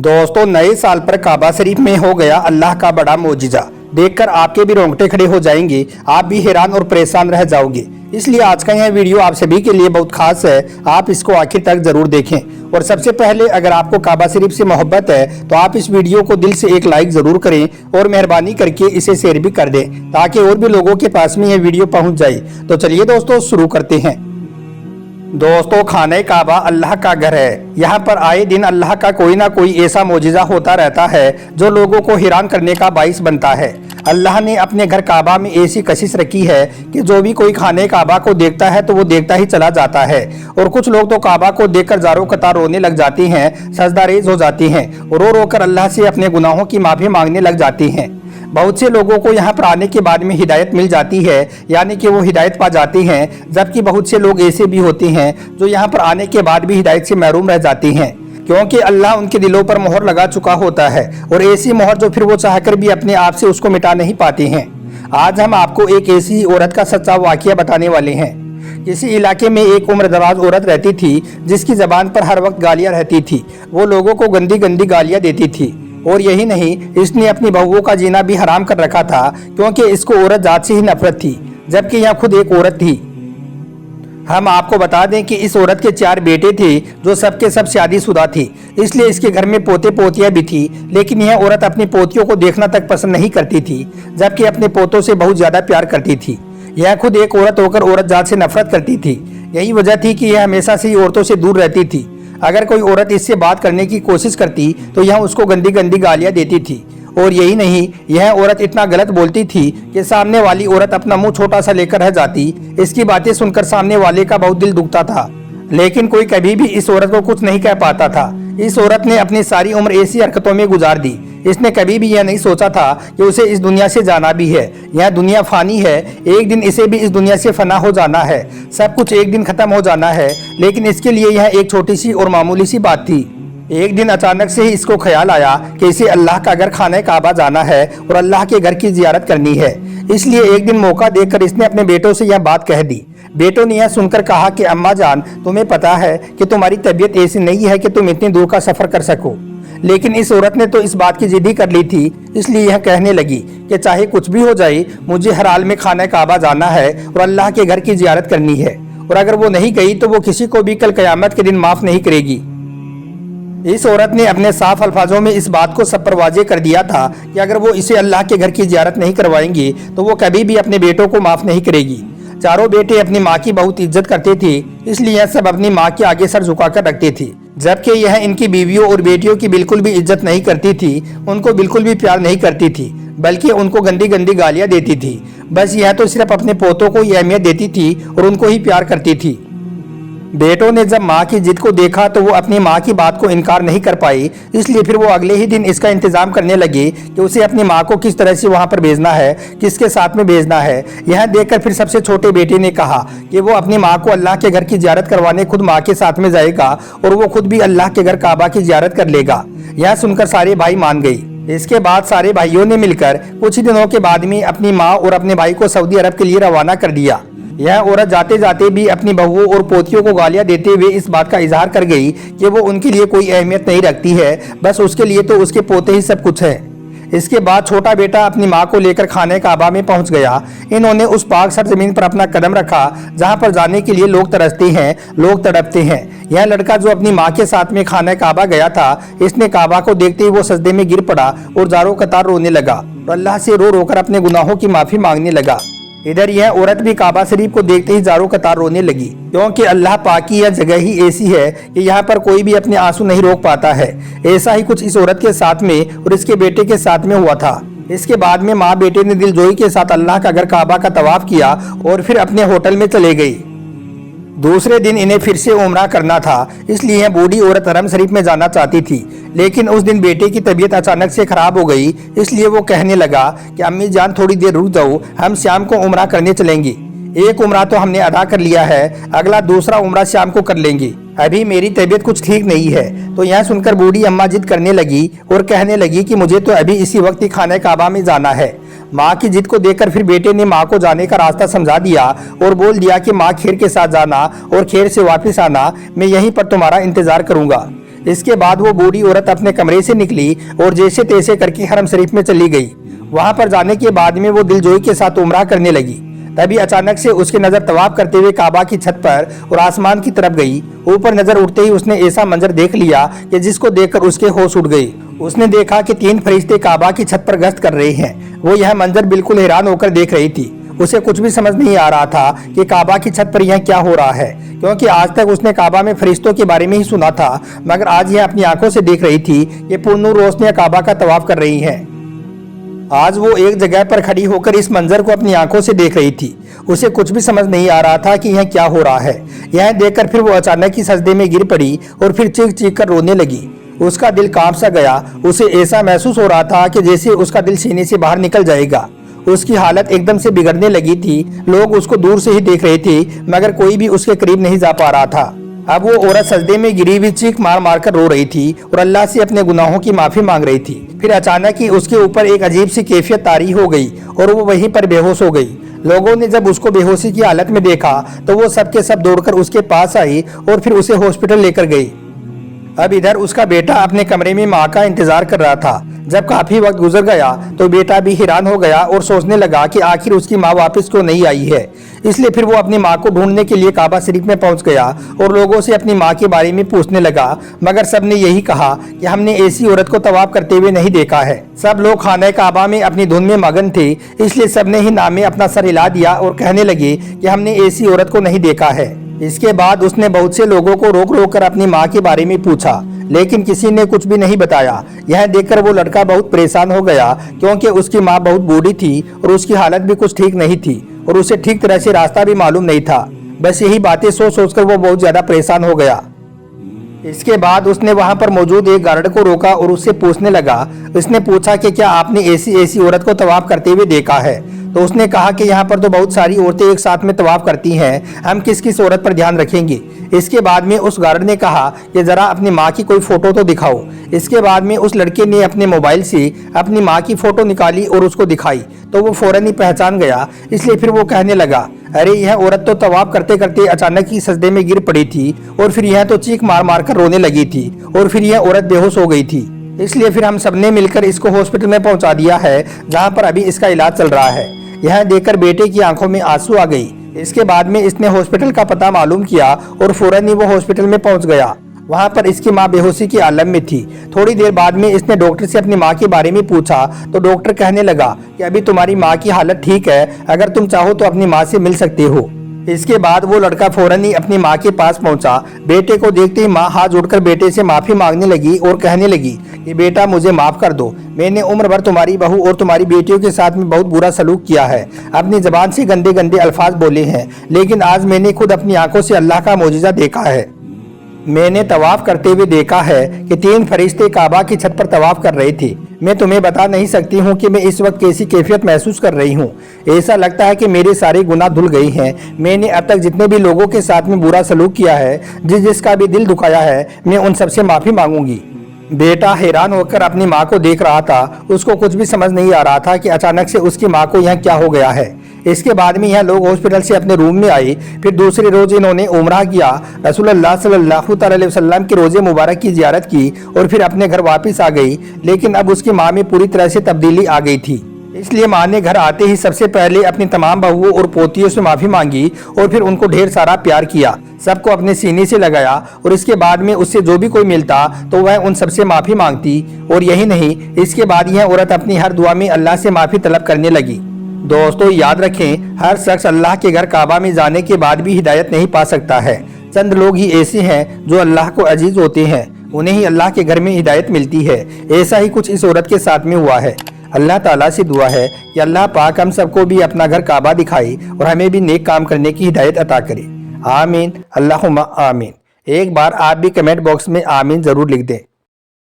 दोस्तों, नए साल पर काबा शरीफ में हो गया अल्लाह का बड़ा मोजिजा। देखकर आपके भी रोंगटे खड़े हो जाएंगे, आप भी हैरान और परेशान रह जाओगे। इसलिए आज का यह वीडियो आप सभी के लिए बहुत खास है, आप इसको आखिर तक जरूर देखें। और सबसे पहले अगर आपको काबा शरीफ से मोहब्बत है तो आप इस वीडियो को दिल से एक लाइक जरूर करें और मेहरबानी करके इसे शेयर भी कर दें ताकि और भी लोगों के पास में यह वीडियो पहुंच जाए। तो चलिए दोस्तों शुरू करते हैं। दोस्तों, खाने काबा अल्लाह का घर है। यहाँ पर आए दिन अल्लाह का कोई ना कोई ऐसा मोजिजा होता रहता है जो लोगों को हैरान करने का बाइस बनता है। अल्लाह ने अपने घर काबा में ऐसी कशिश रखी है कि जो भी कोई खाने काबा को देखता है तो वो देखता ही चला जाता है। और कुछ लोग तो काबा को देखकर ज़ारों कतार रोने लग जाती हैं, सजदारेज हो जाती हैं, रो रो कर अल्लाह से अपने गुनाहों की माफ़ी मांगने लग जाती हैं। बहुत से लोगों को यहाँ पर आने के बाद में हिदायत मिल जाती है, यानी कि वो हिदायत पा जाती हैं, जबकि बहुत से लोग ऐसे भी होते हैं जो यहाँ पर आने के बाद भी हिदायत से महरूम रह जाती हैं, क्योंकि अल्लाह उनके दिलों पर मोहर लगा चुका होता है और ऐसी मोहर जो फिर वो चाहकर भी अपने आप से उसको मिटा नहीं पाते हैं। आज हम आपको एक ऐसी औरत का सच्चा वाकया बताने वाले हैं। किसी इलाके में एक उम्रदराज औरत रहती थी जिसकी जबान पर हर वक्त गालियाँ रहती थी। वो लोगों को गंदी गंदी गालियाँ देती थी और यही नहीं, इसने अपनी बहुओं का जीना भी हराम कर रखा था, क्योंकि इसको औरत जात से ही नफरत थी, जबकि यह खुद एक औरत थी। हम आपको बता दें कि इस औरत के 4 बेटे थे जो सबके सब शादीशुदा थे, इसलिए इसके घर में पोते पोतियां भी थी। लेकिन यह औरत अपनी पोतियों को देखना तक पसंद नहीं करती थी, जबकि अपने पोतों से बहुत ज्यादा प्यार करती थी। यह खुद एक औरत होकर औरत जात से नफरत करती थी। यही वजह थी कि यह हमेशा से ही औरतों से दूर रहती थी। अगर कोई औरत इससे बात करने की कोशिश करती तो यह उसको गंदी गंदी गालियां देती थी। और यही नहीं, यह औरत इतना गलत बोलती थी कि सामने वाली औरत अपना मुंह छोटा सा लेकर रह जाती। इसकी बातें सुनकर सामने वाले का बहुत दिल दुखता था, लेकिन कोई कभी भी इस औरत को कुछ नहीं कह पाता था। इस औरत ने अपनी सारी उम्र ऐसी हरकतों में गुजार दी। इसने कभी भी यह नहीं सोचा था कि उसे इस दुनिया से जाना भी है। यह दुनिया फानी है, एक दिन इसे भी इस दुनिया से फना हो जाना है। सब कुछ एक दिन खत्म हो जाना है, लेकिन इसके लिए यह एक छोटी सी और मामूली सी बात थी। एक दिन अचानक से ही इसको ख्याल आया कि इसे अल्लाह का घर खाने काबा जाना है और अल्लाह के घर की जियारत करनी है। इसलिए एक दिन मौका देखकर इसने अपने बेटों से यह बात कह दी। बेटों ने यह सुनकर कहा कि अम्मा जान, तुम्हें पता है कि तुम्हारी तबीयत ऐसी नहीं है कि तुम इतनी दूर का सफर कर सको। लेकिन इस औरत ने तो इस बात की जिद ही कर ली थी, इसलिए यह कहने लगी कि चाहे कुछ भी हो जाए, मुझे हर हाल में खाने काबा जाना है और अल्लाह के घर की जियारत करनी है। और अगर वो नहीं गई तो वो किसी को भी कल कयामत के दिन माफ नहीं करेगी। इस औरत ने अपने साफ अल्फाजों में इस बात को सब पर वाजे कर दिया था कि अगर वो इसे अल्लाह के घर की जियारत नहीं करवाएंगे तो वो कभी भी अपने बेटों को माफ नहीं करेगी। चारों बेटे अपनी माँ की बहुत इज्जत करते थे, इसलिए यह सब अपनी माँ के आगे सर झुकाकर रखते थे, जबकि यह इनकी बीवियों और बेटियों की बिल्कुल भी इज्जत नहीं करती थी, उनको बिल्कुल भी प्यार नहीं करती थी, बल्कि उनको गंदी गंदी गालियाँ देती थी। बस यह तो सिर्फ अपने पोतों को ही अहमियत देती थी और उनको ही प्यार करती थी। बेटों ने जब माँ की जिद को देखा तो वो अपनी माँ की बात को इनकार नहीं कर पाई, इसलिए फिर वो अगले ही दिन इसका इंतजाम करने लगे कि उसे अपनी माँ को किस तरह से वहाँ पर भेजना है, किसके साथ में भेजना है। यह देखकर फिर सबसे छोटे बेटे ने कहा कि वो अपनी माँ को अल्लाह के घर की जियारत करवाने खुद माँ के साथ में जाएगा और वो खुद भी अल्लाह के घर काबा की जियारत कर लेगा। यह सुनकर सारे भाई मान गए। इसके बाद सारे भाइयों ने मिलकर कुछ ही दिनों के बाद में अपनी माँ और अपने भाई को सऊदी अरब के लिए रवाना कर दिया। यह औरत जाते जाते भी अपनी बहुओं और पोतियों को गालियां देते हुए इस बात का इजहार कर गई कि वो उनके लिए कोई अहमियत नहीं रखती है, बस उसके लिए तो उसके पोते ही सब कुछ है। इसके बाद छोटा बेटा अपनी माँ को लेकर खाने काबा में पहुंच गया। इन्होंने उस पाक सरजमीन पर अपना कदम रखा जहां पर जाने के लिए लोग तरसते हैं, लोग तड़पते हैं। यह लड़का जो अपनी माँ के साथ में खाने काबा गया था, इसने काबा को देखते ही वो सजदे में गिर पड़ा और ज़ारों कतार रोने लगा और अल्लाह से रो रो कर अपने गुनाहों की माफ़ी मांगने लगा। इधर यह औरत भी काबा शरीफ को देखते ही ज़ारों कतार रोने लगी, क्योंकि अल्लाह पाक की यह जगह ही ऐसी है कि यहाँ पर कोई भी अपने आंसू नहीं रोक पाता है। ऐसा ही कुछ इस औरत के साथ में और इसके बेटे के साथ में हुआ था। इसके बाद में माँ बेटे ने दिलजोई के साथ अल्लाह का घर काबा का तवाफ किया और फिर अपने होटल में चले गई। दूसरे दिन इन्हें फिर से उम्रा करना था, इसलिए यह बूढ़ी औरत हरम शरीफ में जाना चाहती थी। लेकिन उस दिन बेटे की तबीयत अचानक से खराब हो गई, इसलिए वो कहने लगा कि अम्मी जान थोड़ी देर रुक जाओ, हम शाम को उम्रा करने चलेंगे। एक उम्रा तो हमने अदा कर लिया है, अगला दूसरा उम्रा शाम को कर लेंगे, अभी मेरी तबीयत कुछ ठीक नहीं है। तो यह सुनकर बूढ़ी अम्मा जिद करने लगी और कहने लगी कि मुझे तो अभी इसी वक्त ही खाने काबा में जाना है। माँ की जिद को देखकर फिर बेटे ने माँ को जाने का रास्ता समझा दिया और बोल दिया कि माँ खैर के साथ जाना और खैर से वापस आना, मैं यहीं पर तुम्हारा इंतजार करूंगा। اس کے بعد وہ بوڑھی عورت اپنے کمرے سے نکلی اور جیسے تیسے کر کے حرم شریف میں چلی گئی۔ وہاں پر جانے کے بعد میں وہ دلجوئی کے ساتھ عمرہ کرنے لگی۔ تبھی اچانک سے اس کی نظر طواف کرتے ہوئے کعبہ کی چھت پر اور آسمان کی طرف گئی۔ اوپر نظر اٹھتے ہی اس نے ایسا منظر دیکھ لیا کہ جس کو دیکھ کر اس کے ہوش اڑ گئی۔ اس نے دیکھا کہ 3 فرشتے کعبہ کی چھت پر گشت کر رہے ہیں۔ وہ یہ منظر بالکل حیران ہو کر دیکھ رہی تھی۔ اسے کچھ بھی سمجھ نہیں آ رہا تھا کہ کعبہ کی چھت پر یہاں کیا ہو رہا ہے، کیونکہ آج تک اس نے کعبہ میں فرشتوں کے بارے میں ہی سنا تھا، مگر آج یہ اپنی آنکھوں سے دیکھ رہی تھی کہ پرنور روشنیاں کعبہ کا طواف کر رہی ہیں۔ آج وہ ایک جگہ پر کھڑی ہو کر اس منظر کو اپنی آنکھوں سے دیکھ رہی تھی۔ اسے کچھ بھی سمجھ نہیں آ رہا تھا کہ یہاں کیا ہو رہا ہے۔ یہاں دیکھ کر پھر وہ اچانک ہی سجدے میں گر پڑی اور پھر چیخ چیخ کر رونے لگی۔ اس کا دل کانپ سا گیا۔ اسے ایسا محسوس ہو رہا تھا کہ جیسے اس کا دل سینے سے باہر نکل جائے گا۔ اس کی حالت ایک دم سے بگڑنے لگی تھی۔ لوگ اس کو دور سے ہی دیکھ رہے تھے، مگر کوئی بھی اس کے قریب نہیں جا پا رہا تھا۔ اب وہ عورت سجدے میں گری ہوئی چیخ مار مار کر رو رہی تھی اور اللہ سے اپنے گناہوں کی معافی مانگ رہی تھی۔ پھر اچانک ہی اس کے اوپر ایک عجیب سی کیفیت طاری ہو گئی اور وہ وہیں پر بے ہوش ہو گئی۔ لوگوں نے جب اس کو بے ہوشی کی حالت میں دیکھا تو وہ سب کے سب دوڑ کر اس کے پاس آئی اور پھر اسے ہاسپٹل لے کر گئی۔ اب ادھر اس کا بیٹا اپنے کمرے میں ماں کا انتظار کر رہا تھا۔ جب کافی وقت گزر گیا تو بیٹا بھی حیران ہو گیا اور سوچنے لگا کہ آخر اس کی ماں واپس کیوں نہیں آئی ہے۔ اس لیے پھر وہ اپنی ماں کو ڈھونڈنے کے لیے کعبہ شریف میں پہنچ گیا اور لوگوں سے اپنی ماں کے بارے میں پوچھنے لگا، مگر سب نے یہی کہا کہ ہم نے ایسی عورت کو طواف کرتے ہوئے نہیں دیکھا ہے۔ سب لوگ خانہ کعبہ میں اپنی دھن میں مگن تھے، اس لیے سب نے ہی نام میں اپنا سر ہلا دیا اور کہنے لگے کہ ہم نے ایسی عورت کو نہیں دیکھا ہے۔ اس کے بعد اس نے بہت سے لوگوں کو روک روک کر اپنی ماں کے بارے میں پوچھا، لیکن کسی نے کچھ بھی نہیں بتایا۔ یہ دیکھ کر وہ لڑکا بہت پریشان ہو گیا، کیونکہ اس کی ماں بہت بوڑھی تھی اور اس کی حالت بھی کچھ ٹھیک نہیں تھی اور اسے ٹھیک طرح سے راستہ بھی معلوم نہیں تھا۔ بس یہی باتیں سوچ سوچ کر وہ بہت زیادہ پریشان ہو گیا۔ اس کے بعد اس نے وہاں پر موجود ایک گارڈ کو روکا اور اس سے پوچھنے لگا۔ اس نے پوچھا کہ کیا آپ نے ایسی عورت کو طواف کرتے ہوئے دیکھا ہے؟ تو اس نے کہا کہ یہاں پر تو بہت ساری عورتیں ایک ساتھ میں طواف کرتی ہیں، ہم کس کس عورت پر دھیان رکھیں گے؟ اس کے بعد میں اس گارڈ نے کہا کہ ذرا اپنی ماں کی کوئی فوٹو تو دکھاؤ۔ اس کے بعد میں اس لڑکے نے اپنے موبائل سے اپنی ماں کی فوٹو نکالی اور اس کو دکھائی تو وہ فوراً ہی پہچان گیا۔ اس لیے پھر وہ کہنے لگا، ارے یہ عورت تو طواف کرتے کرتے اچانک ہی سجدے میں گر پڑی تھی اور پھر یہ تو چیخ مار مار کر رونے لگی تھی اور پھر یہ عورت بے ہوش ہو گئی تھی۔ اس لیے پھر ہم سب نے مل کر اس کو ہاسپٹل میں پہنچا دیا ہے، جہاں پر ابھی اس کا علاج چل رہا ہے۔ یہ دیکھ کر بیٹے کی آنکھوں میں آنسو آ گئی۔ اس کے بعد میں اس نے ہاسپٹل کا پتہ معلوم کیا اور فوراً ہی وہ ہاسپٹل میں پہنچ گیا۔ وہاں پر اس کی ماں بے ہوشی کی عالم میں تھی۔ تھوڑی دیر بعد میں اس نے ڈاکٹر سے اپنی ماں کے بارے میں پوچھا تو ڈاکٹر کہنے لگا کہ ابھی تمہاری ماں کی حالت ٹھیک ہے، اگر تم چاہو تو اپنی ماں سے مل سکتے ہو۔ اس کے بعد وہ لڑکا فوراً ہی اپنی ماں کے پاس پہنچا۔ بیٹے کو دیکھتے ہی ماں ہاتھ جوڑ کر بیٹے سے معافی مانگنے لگی اور کہنے لگی کہ بیٹا مجھے معاف کر دو، میں نے عمر بھر تمہاری بہو اور تمہاری بیٹیوں کے ساتھ میں بہت برا سلوک کیا ہے، اپنی زبان سے گندے گندے الفاظ بولے ہیں، لیکن آج میں نے خود اپنی آنکھوں سے اللہ کا معجزہ دیکھا ہے۔ میں نے طواف کرتے ہوئے دیکھا ہے کہ 3 فرشتے کعبہ کی چھت پر طواف کر رہے تھے۔ میں تمہیں بتا نہیں سکتی ہوں کہ میں اس وقت کیسی کیفیت محسوس کر رہی ہوں۔ ایسا لگتا ہے کہ میرے سارے گناہ دھل گئے ہیں۔ میں نے اب تک جتنے بھی لوگوں کے ساتھ میں برا سلوک کیا ہے، جس کا بھی دل دکھایا ہے، میں ان سب سے معافی مانگوں گی۔ بیٹا حیران ہو کر اپنی ماں کو دیکھ رہا تھا۔ اس کو کچھ بھی سمجھ نہیں آ رہا تھا کہ اچانک سے اس کی ماں کو یہاں کیا ہو گیا ہے۔ اس کے بعد میں یہاں لوگ ہاسپٹل سے اپنے روم میں آئے۔ پھر دوسرے روز انہوں نے عمرہ کیا، رسول اللہ صلی اللہ علیہ وسلم کے روزے مبارک کی زیارت کی اور پھر اپنے گھر واپس آ گئی۔ لیکن اب اس کی ماں میں پوری طرح سے تبدیلی آ گئی تھی۔ اس لیے ماں نے گھر آتے ہی سب سے پہلے اپنی تمام بہوؤں اور پوتیوں سے معافی مانگی اور پھر ان کو ڈھیر سارا پیار کیا، سب کو اپنے سینے سے لگایا اور اس کے بعد میں اس سے جو بھی کوئی ملتا تو وہ ان سب سے معافی مانگتی۔ اور یہی نہیں، اس کے بعد یہ عورت اپنی ہر دعا میں اللہ سے معافی طلب کرنے لگی۔ دوستو یاد رکھیں، ہر شخص اللہ کے گھر کعبہ میں جانے کے بعد بھی ہدایت نہیں پا سکتا ہے۔ چند لوگ ہی ایسے ہیں جو اللہ کو عزیز ہوتے ہیں، انہیں ہی اللہ کے گھر میں ہدایت ملتی ہے۔ ایسا ہی کچھ اس عورت کے ساتھ میں ہوا ہے۔ اللہ تعالیٰ سے دعا ہے کہ اللہ پاک ہم سب کو بھی اپنا گھر کعبہ دکھائے اور ہمیں بھی نیک کام کرنے کی ہدایت عطا کرے۔ آمین، اللہم آمین۔ ایک بار آپ بھی کمنٹ باکس میں آمین ضرور لکھ دیں۔